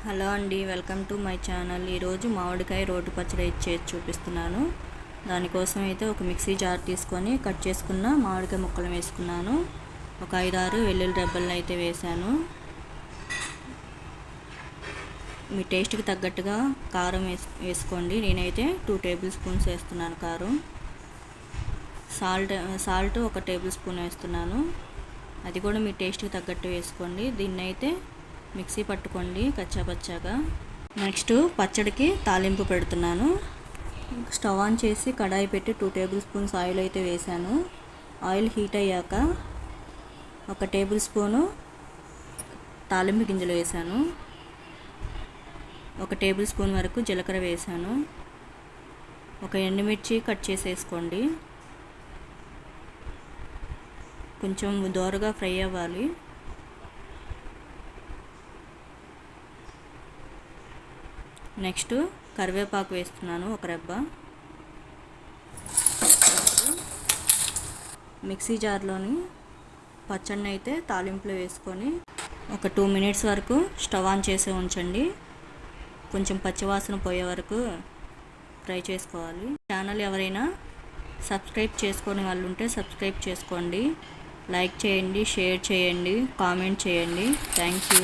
Hello అండి, welcome to my channel. ఈరోజు మామిడికాయ రోటి పచ్చడి చేసి చూపిస్తున్నాను. దానికోసం అయితే ఒక మిక్సీ జార్ తీసుకొని కట్ చేసుకున్న మామిడికాయ ముక్కలు వేసుకున్నాను. ఒక 5-6 వెల్లుల్లి రెబ్బలను అయితే వేసాను. మీ టేస్ట్కి తగ్గట్టుగా కారం వేసుకోండి. నేనైతే 2 టేబుల్ స్పూన్స్ వేస్తున్నాను కారం. సాల్ట్ 1 టేబుల్ స్పూన్ వేస్తున్నాను. అది కూడా మీ టేస్ట్కి తగ్గట్టు వేసుకోండి. దీన్ని అయితే మిక్సీ పట్టుకోండి కచ్చాపచ్చాగా. నెక్స్ట్ పచ్చడికి తాలింపు పెడుతున్నాను. స్టవ్ ఆన్ చేసి కడాయి పెట్టి 2 టేబుల్ స్పూన్స్ ఆయిల్ అయితే వేసాను. ఆయిల్ హీట్ అయ్యాక 1 టేబుల్ స్పూను తాలింపు గింజలు వేసాను. 1 టేబుల్ స్పూన్ వరకు జీలకర్ర వేసాను. 1 ఎండుమిర్చి కట్ చేసి వేసుకోండి. కొంచెం దోరగా ఫ్రై అవ్వాలి. నెక్స్ట్ కరివేపాకు వేస్తున్నాను, 1 రెబ్బ. మిక్సీ జార్లోని పచ్చడిని అయితే తాలింపులో వేసుకొని ఒక 2 మినిట్స్ వరకు స్టవ్ ఆన్ చేసి ఉంచండి. కొంచెం పచ్చివాసన పోయే వరకు ఫ్రై చేసుకోవాలి. ఛానల్ ఎవరైనా సబ్స్క్రైబ్ చేసుకొని వాళ్ళు ఉంటే సబ్స్క్రైబ్ చేసుకోండి. లైక్ చేయండి, షేర్ చేయండి, కామెంట్ చేయండి. Thank you.